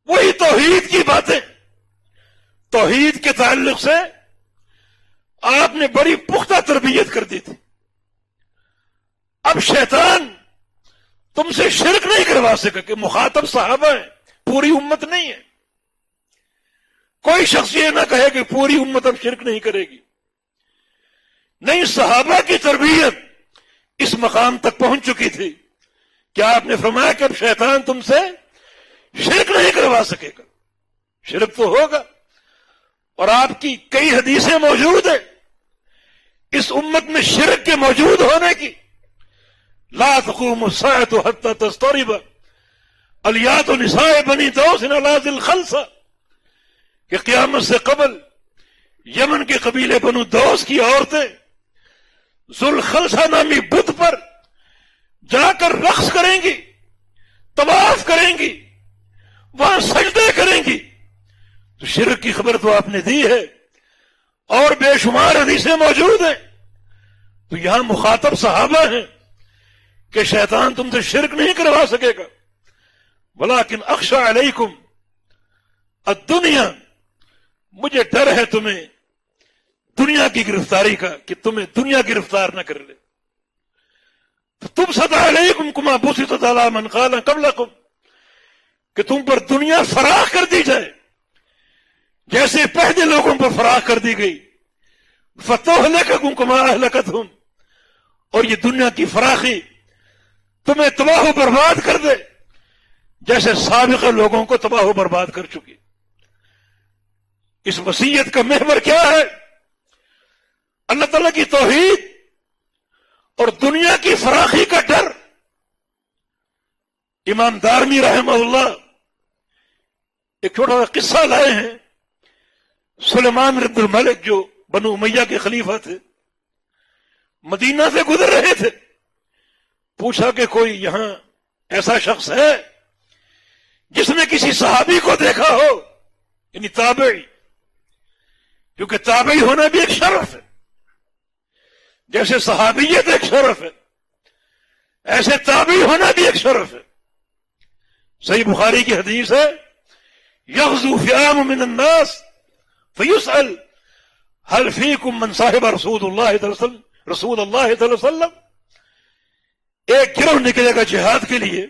وہی توحید کی باتیں، توحید کے تعلق سے آپ نے بڑی پختہ تربیت کر دی تھی۔ اب شیطان تم سے شرک نہیں کروا سکے، کہ مخاطب صحابہ ہیں، پوری امت نہیں ہے۔ کوئی شخص یہ نہ کہے کہ پوری امت اب شرک نہیں کرے گی، نہیں، صحابہ کی تربیت اس مقام تک پہنچ چکی تھی کہ آپ نے فرمایا کہ اب شیطان تم سے شرک نہیں کروا سکے گا۔ شرک تو ہوگا، اور آپ کی کئی حدیثیں موجود ہیں اس امت میں شرک کے موجود ہونے کی۔ لا تقوم الساعة حتى تضطرب الیات نساء بنی دوس علی ذی الخلصہ، کہ قیامت سے قبل یمن کے قبیلے بنو دوس کی عورتیں ذو الخلصہ نامی بت پر جا کر رقص کریں گی، طواف کریں گی، وہاں سجدے کریں گی۔ تو شرک کی خبر تو آپ نے دی ہے، اور بے شمار حدیثیں موجود ہیں۔ تو یہاں مخاطب صحابہ ہیں کہ شیطان تم سے شرک نہیں کروا سکے گا۔ ولیکن اخشى علیکم الدنیا، مجھے ڈر ہے تمہیں دنیا کی گرفتاری کا، کہ تمہیں دنیا گرفتار نہ کر لے۔ تبسط علیکم کما بسطت علی من قال قبلکم، کہ تم پر دنیا فراخ کر دی جائے جیسے پہلے لوگوں پر فراخ کر دی گئی۔ فتہلککم کما اہلکتہم، اور یہ دنیا کی فراخی تمہیں تباہ و برباد کر دے جیسے سابقہ لوگوں کو تباہ و برباد کر چکی۔ اس وصیت کا محور کیا ہے؟ اللہ تعالیٰ کی توحید اور دنیا کی فراخی کا ڈر۔ امام دارمی رحمہ اللہ ایک چھوٹا سا قصہ لائے ہیں۔ سلیمان بن عبد الملک جو بنو امیہ کے خلیفہ تھے، مدینہ سے گزر رہے تھے، پوچھا کہ کوئی یہاں ایسا شخص ہے جس نے کسی صحابی کو دیکھا ہو، یعنی تابعی، کیونکہ تابعی ہونا بھی ایک شرف ہے، جیسے صحابیت ایک شرف ہے ایسے تابعی ہونا بھی ایک شرف ہے۔ صحیح بخاری کی حدیث ہے، یغزو فئام من الناس فیسأل هل فیکم من صاحب رسول اللہ صلی اللہ علیہ وسلم، ایک گروہ نکلے گا جہاد کے لیے،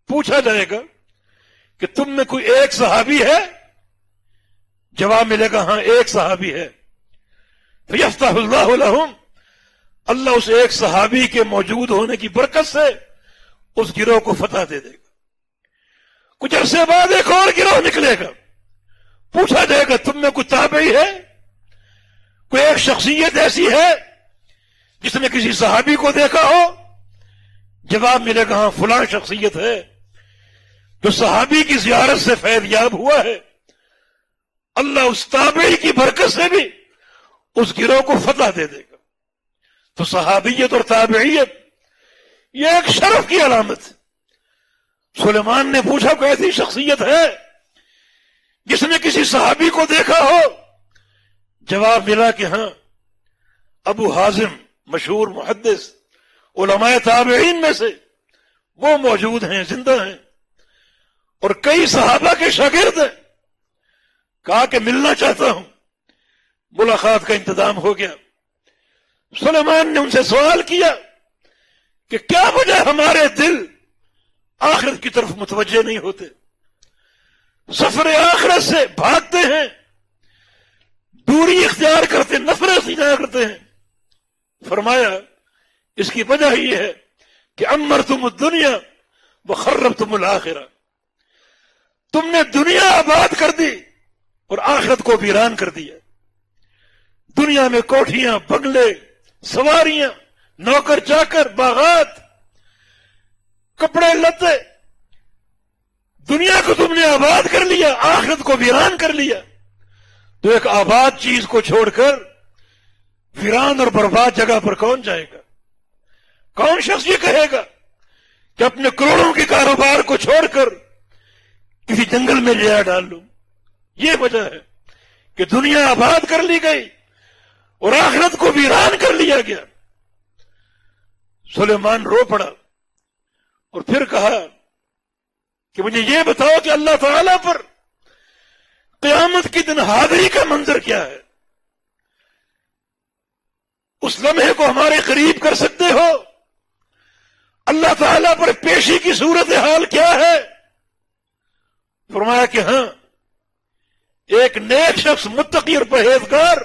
پوچھا جائے گا کہ تم میں کوئی ایک صحابی ہے؟ جواب ملے گا ہاں ایک صحابی ہے۔ فیفتح اللہ لہم، اللہ اس ایک صحابی کے موجود ہونے کی برکت سے اس گروہ کو فتح دے دے گا۔ کچھ عرصے بعد ایک اور گروہ نکلے گا، پوچھا جائے گا تم میں کوئی تابعی ہے، کوئی ایک شخصیت ایسی ہے جس نے کسی صحابی کو دیکھا ہو؟ جواب ملے گا ہاں فلاں شخصیت ہے جو صحابی کی زیارت سے فیض یاب ہوا ہے۔ اللہ اس تابعی کی برکت سے بھی اس گروہ کو فتح دے دے گا۔ تو صحابیت اور تابعیت یہ ایک شرف کی علامت ہے۔ سلیمان نے پوچھا کوئی ایسی شخصیت ہے جس نے کسی صحابی کو دیکھا ہو؟ جواب ملا کہ ہاں ابو حازم مشہور محدث علماء تابعین میں سے وہ موجود ہیں، زندہ ہیں، اور کئی صحابہ کے شاگرد ہیں۔ کہا کہ ملنا چاہتا ہوں۔ ملاقات کا انتظام ہو گیا۔ سلیمان نے ان سے سوال کیا کہ کیا وجہ ہمارے دل آخرت کی طرف متوجہ نہیں ہوتے، سفر آخرت سے بھاگتے ہیں، دوری اختیار کرتے، نفرت اختیار کرتے ہیں؟ فرمایا اس کی وجہ یہ ہے کہ امرتم الدنیا وخربتم الآخرہ، تم نے دنیا آباد کر دی اور آخرت کو ویران کر دیا۔ دنیا میں کوٹھیاں، بنگلے، سواریاں، نوکر چاکر، باغات، کپڑے لتے، دنیا کو تم نے آباد کر لیا، آخرت کو ویران کر لیا۔ تو ایک آباد چیز کو چھوڑ کر ویران اور برباد جگہ پر کون جائے گا؟ کون شخص یہ کہے گا کہ اپنے کروڑوں کے کاروبار کو چھوڑ کر کسی جنگل میں لیا ڈال لوں؟ یہ وجہ ہے کہ دنیا آباد کر لی گئی اور آخرت کو ویران کر لیا گیا۔ سلیمان رو پڑا اور پھر کہا کہ مجھے یہ بتاؤ کہ اللہ تعالیٰ پر قیامت کی دن حاضری کا منظر کیا ہے؟ اس لمحے کو ہمارے قریب کر سکتے ہو؟ اللہ تعالیٰ پر پیشی کی صورتحال کیا ہے؟ فرمایا کہ ہاں، ایک نیک شخص، متقی اور پرہیزگار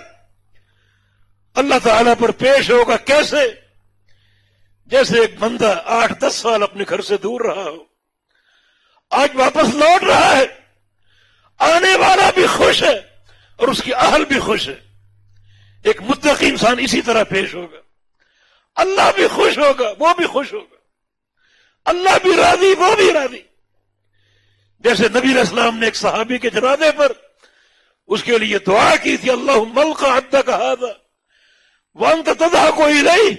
اللہ تعالیٰ پر پیش ہوگا۔ کیسے؟ جیسے ایک بندہ 8-10 سال اپنے گھر سے دور رہا ہو، آج واپس لوٹ رہا ہے، آنے والا بھی خوش ہے اور اس کی اہل بھی خوش ہے۔ ایک متقی انسان اسی طرح پیش ہوگا، اللہ بھی خوش ہوگا، وہ بھی خوش ہوگا، اللہ بھی راضی، وہ بھی راضی۔ جیسے نبی علیہ السلام نے ایک صحابی کے جنازے پر اس کے لیے دعا کی تھی، اللہم القا عبدک ھذا وانت تضحک الیہ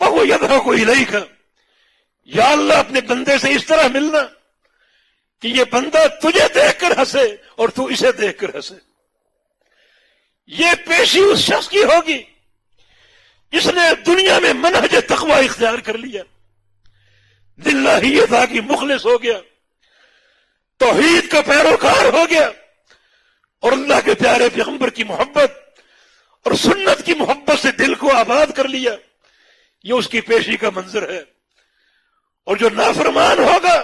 وہو یضحک الیک، یا اللہ اپنے بندے سے اس طرح ملنا کہ یہ بندہ تجھے دیکھ کر ہنسے اور تو اسے دیکھ کر ہنسے۔ یہ پیشی اس شخص کی ہوگی جس نے دنیا میں منہج تقوی اختیار کر لیا، للہیت کی مخلص ہو گیا، توحید کا پیروکار ہو گیا اور اللہ کے پیارے پیغمبر کی محبت اور سنت کی محبت سے دل کو آباد کر لیا۔ یہ اس کی پیشی کا منظر ہے۔ اور جو نافرمان ہوگا،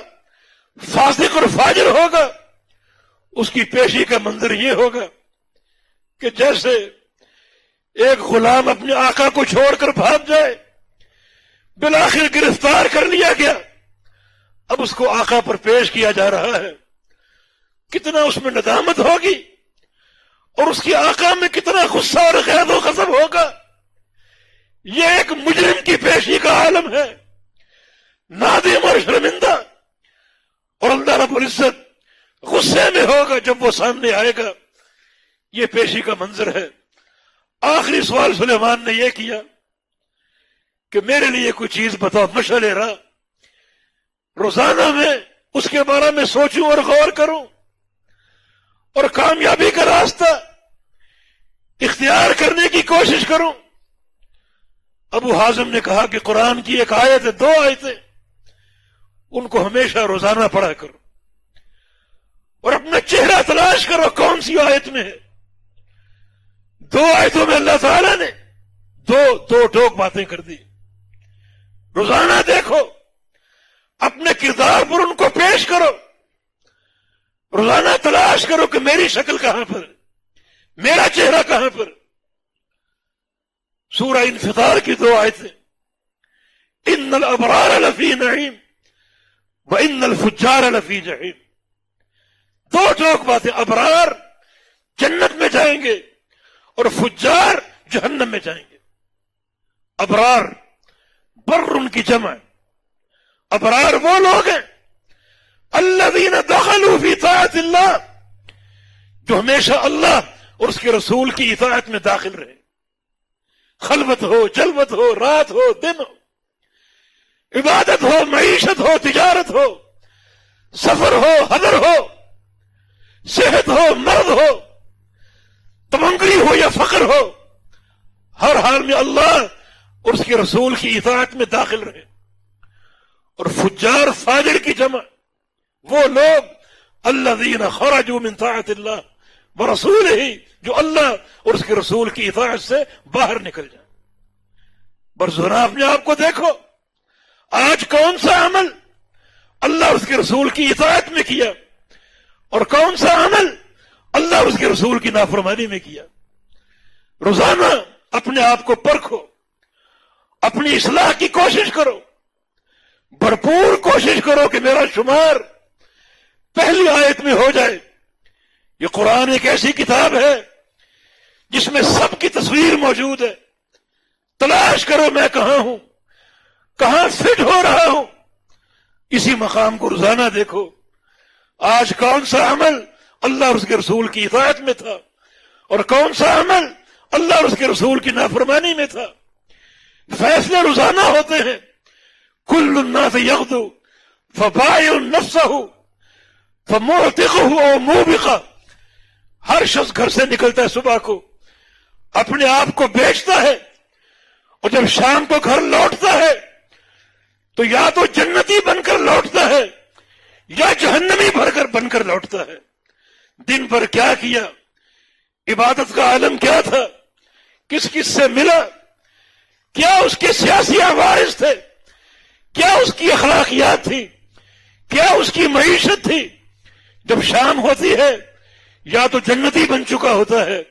فاسق اور فاجر ہوگا، اس کی پیشی کا منظر یہ ہوگا کہ جیسے ایک غلام اپنے آقا کو چھوڑ کر بھاگ جائے، بالآخر گرفتار کر لیا گیا، اب اس کو آقا پر پیش کیا جا رہا ہے، کتنا اس میں ندامت ہوگی اور اس کی آقا میں کتنا غصہ اور غیظ و غضب ہوگا۔ یہ ایک مجرم کی پیشی کا عالم ہے، نادم اور شرمندہ، اور اللہ رب العزت غصے میں ہوگا جب وہ سامنے آئے گا۔ یہ پیشی کا منظر ہے۔ آخری سوال سلیمان نے یہ کیا کہ میرے لیے کوئی چیز بتاؤ، مشعل راہ، روزانہ میں اس کے بارے میں سوچوں اور غور کروں اور کامیابی کا راستہ اختیار کرنے کی کوشش کروں۔ ابو حازم نے کہا کہ قرآن کی ایک آیت ہے، 2 آیتیں، ان کو ہمیشہ روزانہ پڑھا کرو اور اپنا چہرہ تلاش کرو کون سی آیت میں ہے۔ 2 آیتوں میں اللہ تعالیٰ نے دو ٹوک باتیں کر دی۔ روزانہ دیکھو، اپنے کردار پر ان کو پیش کرو، روزانہ تلاش کرو کہ میری شکل کہاں پر، میرا چہرہ کہاں پر۔ سورہ انفطار کی 2 آیتیں، ان الابرار لفی نعیم وان الفجار لفی جحیم۔ 2 ٹوک باتیں، ابرار جنت میں جائیں گے اور فجار جہنم میں جائیں گے۔ ابرار، بر ان کی جمع، ابرار وہ لوگ ہیں الذین دخلوا فی طاعت اللہ، جو ہمیشہ اللہ اور اس کے رسول کی اطاعت میں داخل رہے، خلوت ہو، جلوت ہو، رات ہو، دن ہو، عبادت ہو، معیشت ہو، تجارت ہو، سفر ہو، حضر ہو، صحت ہو، مرض ہو، تمنگری ہو یا فقر ہو، ہر حال میں اللہ اور اس کے رسول کی اطاعت میں داخل رہے۔ اور فجار، فاجر کی جمع، وہ لوگ الذین خرجوا من طاعت اللہ ورسولہ، جو اللہ اور اس کے رسول کی اطاعت سے باہر نکل جائیں۔ برزونا اپنے آپ کو دیکھو، آج کون سا عمل اللہ اور اس کے رسول کی اطاعت میں کیا اور کون سا عمل اللہ اور اس کے رسول کی نافرمانی میں کیا۔ روزانہ اپنے آپ کو پرکھو، اپنی اصلاح کی کوشش کرو، بھرپور کوشش کرو کہ میرا شمار پہلی آیت میں ہو جائے. یہ قرآن ایک ایسی کتاب ہے جس میں سب کی تصویر موجود ہے. تلاش کرو میں کہاں ہوں, کہاں فٹ ہو رہا ہوں. اسی مقام کو روزانہ دیکھو. آج کون سا عمل اللہ اور اس کے رسول کی اطاعت میں تھا, اور کون سا عمل اللہ اور اس کے رسول کی نافرمانی میں تھا. فیصلے روزانہ ہوتے ہیں. کل الناس یغدو فبائع نفسہ فمعتقہ او موبقہ. ہر شخص گھر سے نکلتا ہے صبح کو, اپنے آپ کو بیچتا ہے, اور جب شام کو گھر لوٹتا ہے تو یا تو جنتی بن کر لوٹتا ہے یا جہنمی بن کر لوٹتا ہے. دن بھر کیا کیا, عبادت کا عالم کیا تھا, کس کس سے ملا, کیا اس کے سیاسی عوارض تھے, کیا اس کی اخلاقیات تھی, کیا اس کی معیشت تھی. جب شام ہوتی ہے یا تو جنتی بن چکا ہوتا ہے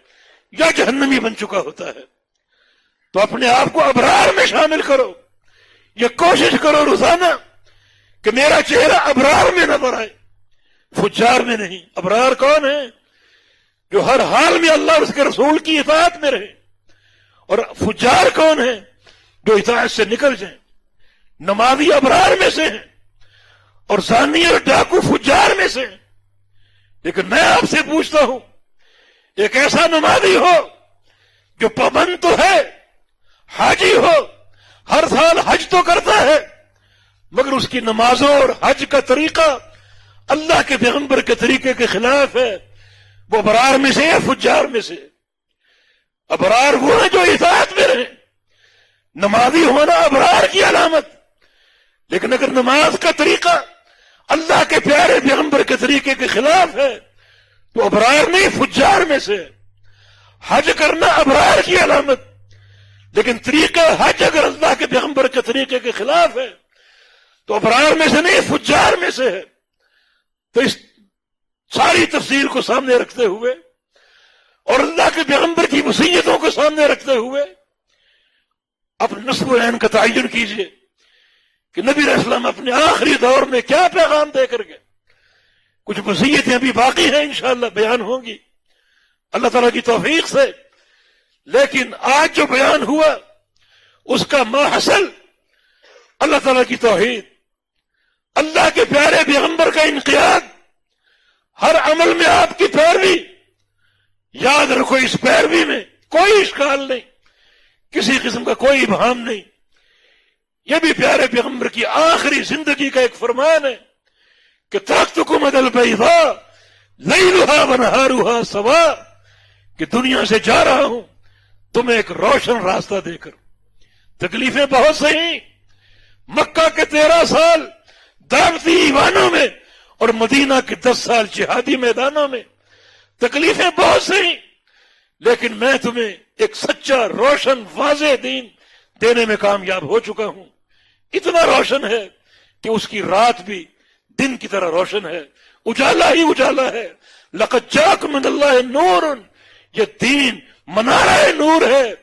یا جہنمی بن چکا ہوتا ہے. تو اپنے آپ کو ابرار میں شامل کرو. یہ کوشش کرو روزانہ کہ میرا چہرہ ابرار میں نظر آئے, فجار میں نہیں. ابرار کون ہے؟ جو ہر حال میں اللہ اور اس کے رسول کی اطاعت میں رہے. اور فجار کون ہے؟ جو اطاعت سے نکل جائیں. نمازی ابرار میں سے ہیں اور زانی اور ڈاکو فجار میں سے ہیں. لیکن میں آپ سے پوچھتا ہوں, ایک ایسا نمازی ہو جو پابند تو ہے, حاجی ہو, ہر سال حج تو کرتا ہے, مگر اس کی نمازوں اور حج کا طریقہ اللہ کے پیغمبر کے طریقے کے خلاف ہے. وہ ابرار میں سے یا فجار میں سے؟ ابرار وہ ہیں جو اطاعت میں رہے. نمازی ہونا ابرار کی علامت. لیکن اگر نماز کا طریقہ اللہ کے پیارے پیغمبر کے طریقے کے خلاف ہے تو ابرار نہیں, فجار میں سے. حج کرنا ابرار کی علامت, لیکن طریقہ حج اگر اللہ کے پیغمبر کے طریقے کے خلاف ہے تو ابرار میں سے نہیں, فجار میں سے ہے. تو اس ساری تفصیل کو سامنے رکھتے ہوئے اور اللہ کے پیغمبر کی وصیتوں کو سامنے رکھتے ہوئے اپنے نصب و عین کا تعین کیجئے کہ نبی علیہ السلام اپنے آخری دور میں کیا پیغام دے کر گئے. کچھ وصیتیں ابھی باقی ہیں, انشاءاللہ بیان ہوں گی اللہ تعالیٰ کی توفیق سے. لیکن آج جو بیان ہوا اس کا ماحصل اللہ تعالیٰ کی توحید, اللہ کے پیارے پیغمبر کا انقیاد, ہر عمل میں آپ کی پیروی. یاد رکھو اس پیروی میں کوئی اشکال نہیں, کسی قسم کا کوئی ابہام نہیں. یہ بھی پیارے پیغمبر کی آخری زندگی کا ایک فرمان ہے کہ ترکتکم علی البیضاء لیلھا ونہارھا سواء, کہ دنیا سے جا رہا ہوں تمہیں ایک روشن راستہ دے کر. تکلیفیں بہت سہی, مکہ کے 13 سال دعوتی ایوانوں میں اور مدینہ کے 10 سال جہادی میدانوں میں تکلیفیں بہت سہی, لیکن میں تمہیں ایک سچا روشن واضح دین دینے میں کامیاب ہو چکا ہوں. اتنا روشن ہے کہ اس کی رات بھی دن کی طرح روشن ہے, اجالا ہی اجالا ہے. لقد جاءکم من اللہ نور, یہ دین منارہ نور ہے,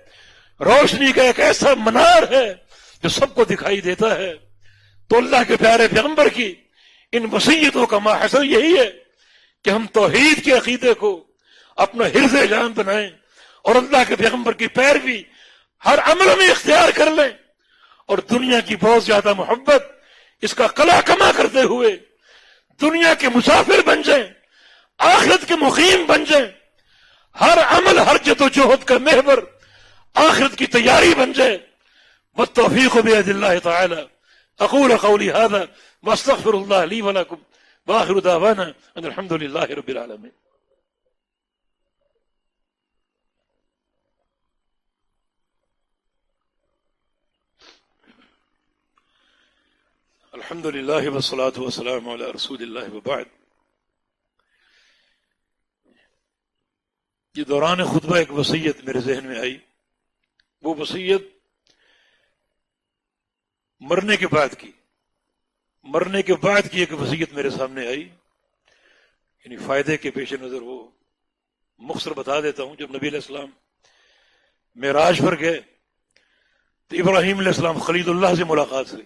روشنی کا ایک ایسا منار ہے جو سب کو دکھائی دیتا ہے. تو اللہ کے پیارے پیغمبر کی ان وصیتوں کا ماحصل یہی ہے کہ ہم توحید کے عقیدے کو اپنا حرز جان بنائیں اور اللہ کے پیغمبر کی پیروی ہر عمل میں اختیار کر لیں, اور دنیا کی بہت زیادہ محبت اس کا قلع کما کرتے ہوئے دنیا کے مسافر بن جائیں, آخرت کے مقیم بن جائیں. ہر عمل, ہر جد و جہد کا محور آخرت کی تیاری بن جائے. والتوفیق بید اللہ تعالی. اقول قولی هذا واستغفر اللہ لی ولکم وآخر دعوانا ان الحمد للہ رب العالمین. الحمد للہ والصلاة والسلام علی رسول اللہ وبعد. یہ دوران خطبہ ایک وصیت میرے ذہن میں آئی. وہ وصیت مرنے کے بعد کی ایک وصیت میرے سامنے آئی. یعنی فائدے کے پیش نظر وہ مختصر بتا دیتا ہوں. جب نبی علیہ السلام معراج پر گئے تو ابراہیم علیہ السلام خلیل اللہ سے ملاقات ہوئی,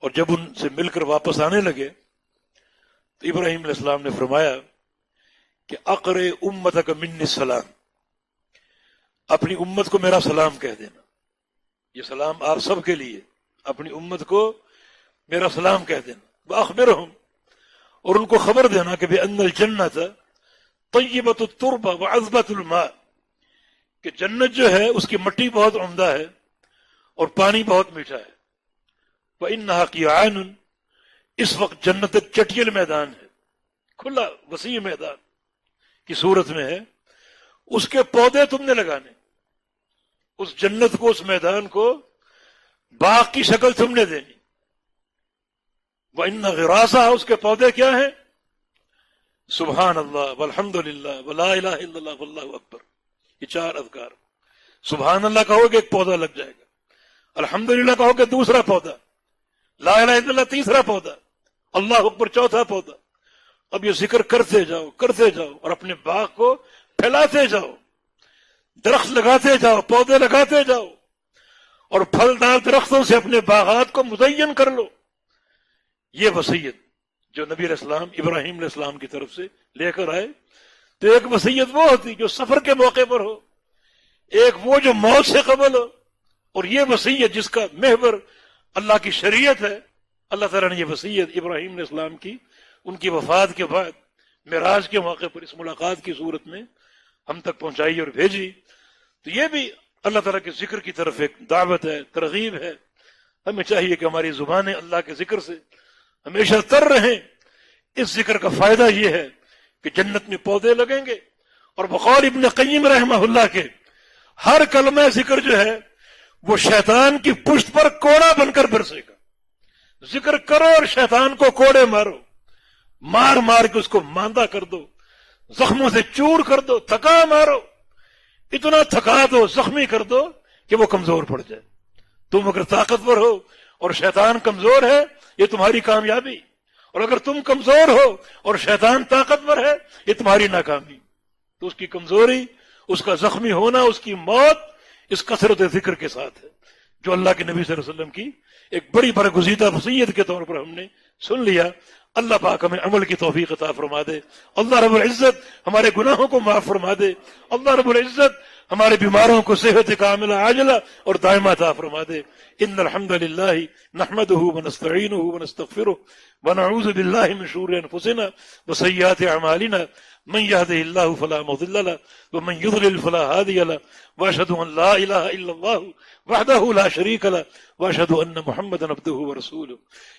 اور جب ان سے مل کر واپس آنے لگے تو ابراہیم علیہ السلام نے فرمایا کہ اقرِ امتک منی السلام، اپنی امت کو میرا سلام کہہ دینا. یہ سلام آپ سب کے لیے، اپنی امت کو میرا سلام کہہ دینا. واخبرہم، اور ان کو خبر دینا کہ بأن الجنت طیبۃ التربہ وعذبۃ الماء، کہ جنت جو ہے اس کی مٹی بہت عمدہ ہے اور پانی بہت میٹھا ہے. وإنها قیعان، اس وقت جنت ایک چٹیل میدان ہے، کھلا وسیع میدان کی صورت میں ہے. اس کے پودے تم نے لگانے، اس جنت کو، اس میدان کو باغ کی شکل تم نے دینی. وَإِنَّ غِرَاسَهَا، اس کے پودے کیا ہیں؟ سبحان اللہ والحمد للہ ولا الہ الا اللہ واللہ اکبر. یہ 4 اذکار. سبحان اللہ کہو کہ ایک پودا لگ جائے گا، الحمدللہ کہو کہ دوسرا پودا، لا الہ الا اللہ تیسرا پودا، اللہ اکبر چوتھا پودا. اب یہ ذکر کرتے جاؤ کرتے جاؤ اور اپنے باغ کو پھیلاتے جاؤ، درخت لگاتے جاؤ، پودے لگاتے جاؤ اور پھلدار درختوں سے اپنے باغات کو مزین کر لو. یہ وصیت جو نبی علیہ السلام ابراہیم علیہ السلام کی طرف سے لے کر آئے. تو ایک وصیت وہ ہوتی جو سفر کے موقع پر ہو، ایک وہ جو موت سے قبل ہو، اور یہ وصیت جس کا محور اللہ کی شریعت ہے. اللہ تعالیٰ نے یہ وصیت ابراہیم علیہ السلام کی ان کی وفات کے بعد معراج کے موقع پر اس ملاقات کی صورت میں ہم تک پہنچائی اور بھیجی. تو یہ بھی اللہ تعالیٰ کے ذکر کی طرف ایک دعوت ہے، ترغیب ہے. ہمیں چاہیے کہ ہماری زبانیں اللہ کے ذکر سے ہمیشہ تر رہیں. اس ذکر کا فائدہ یہ ہے کہ جنت میں پودے لگیں گے. اور بقول ابن قیم رحمہ اللہ کے ہر کلمہ ذکر جو ہے وہ شیطان کی پشت پر کوڑا بن کر برسے گا. ذکر کرو اور شیطان کو کوڑے مارو، مار مار کے اس کو ماندہ کر دو، زخموں سے چور کر دو، تھکا مارو، اتنا تھکا دو، زخمی کر دو کہ وہ کمزور پڑ جائے. تم اگر طاقتور ہو اور شیطان کمزور ہے، یہ تمہاری کامیابی. اور اگر تم کمزور ہو اور شیطان طاقتور ہے، یہ تمہاری ناکامی. تو اس کی کمزوری، اس کا زخمی ہونا، اس کی موت اس کثرت ذکر کے ساتھ ہے، جو اللہ کے نبی صلی اللہ علیہ وسلم کی ایک بڑی برگزیدہ وصیت کے طور پر ہم نے سن لیا. اللہ پاک ہمیں عمل کی توفیق عطا فرما دے. اللہ رب العزت ہمارے گناہوں کو معاف فرما دے. اللہ رب العزت ہمارے بیماروں کو صحت کاملہ عاجلہ اور دائمہ عطا فرما دے. ان الحمد للہ نحمدہ ونستعینہ ونستغفرہ ونعوذ باللہ من شرور انفسنا وسیئات اعمالنا من يهده الله فلا مضل له ومن يضلل فلا هادي له واشهد ان لا اله الا الله وحده لا شريك له واشهد ان محمدا عبده ورسوله.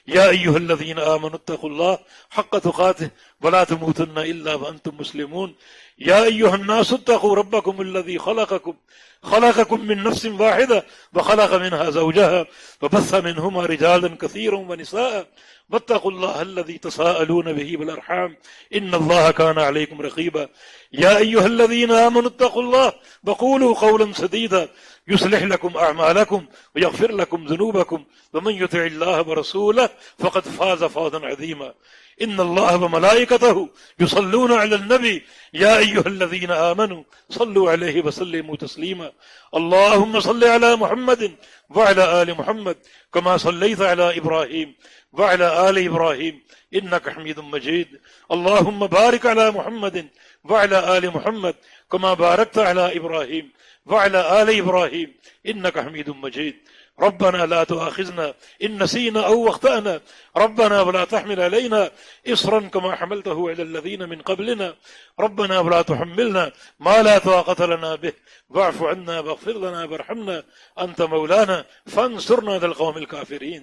يا ايها الذين امنوا اتقوا الله حق تقاته ولا تموتن الا وانتم مسلمون. يا ايها الناس اتقوا ربكم الذي خلقكم من نفس واحده وخلق منها زوجها وبث منهما رجالا كثيرا ونساء واتقوا الله الذي تساءلون به والارحام ان الله كان عليكم رقيبا. يا ايها الذين امنوا اتقوا الله وقولوا قولا سديدا يصلح لكم اعمالكم ويغفر لكم ذنوبكم ومن يطع الله ورسوله فقد فاز فوزا عظيما. ان الله وملائكته يصلون على النبي يا ايها الذين امنوا صلوا عليه وسلموا تسليما. اللهم صل على محمد وعلى ال محمد كما صليت على ابراهيم وعلى آل إبراهيم إنك حميد مجيد. اللهم بارك على محمد وعلى آل محمد كما باركت على إبراهيم وعلى آل إبراهيم إنك حميد مجيد. ربنا لا تؤاخذنا إن نسينا أو أخطأنا ربنا ولا تحمل علينا إصرا كما حملته على الذين من قبلنا ربنا ولا تحملنا ما لا طاقة لنا به واعف عنا واغفر لنا وارحمنا أنت مولانا فانصرنا على القوم الكافرين.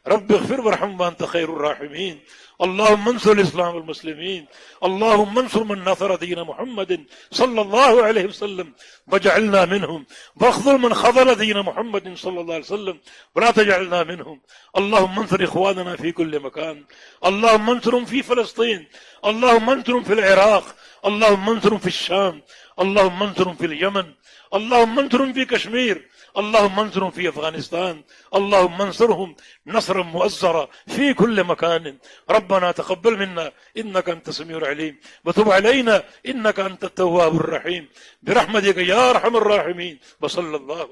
رب اغفر وارحم وأنت خير الراحمين. اللهم انصر الإسلام والمسلمين. اللهم انصر من نصر دين محمد صلى الله عليه وسلم واجعلنا منهم واخذل من خذل دين محمد صلى الله عليه وسلم ولا تجعلنا منهم. اللهم انصر إخواننا في كل مكان. اللهم انصرهم في فلسطين. اللهم انصرهم في العراق. اللهم انصرهم في الشام. اللهم انصرهم في اليمن. اللهم انصرهم في كشمير. اللهم انصرهم في أفغانستان. اللهم انصرهم نصرا مؤزرا في كل مكان. ربنا تقبل منا إنك أنت السميع العليم وتب علينا إنك أنت التواب الرحيم برحمتك يا أرحم الراحمين. وصلى الله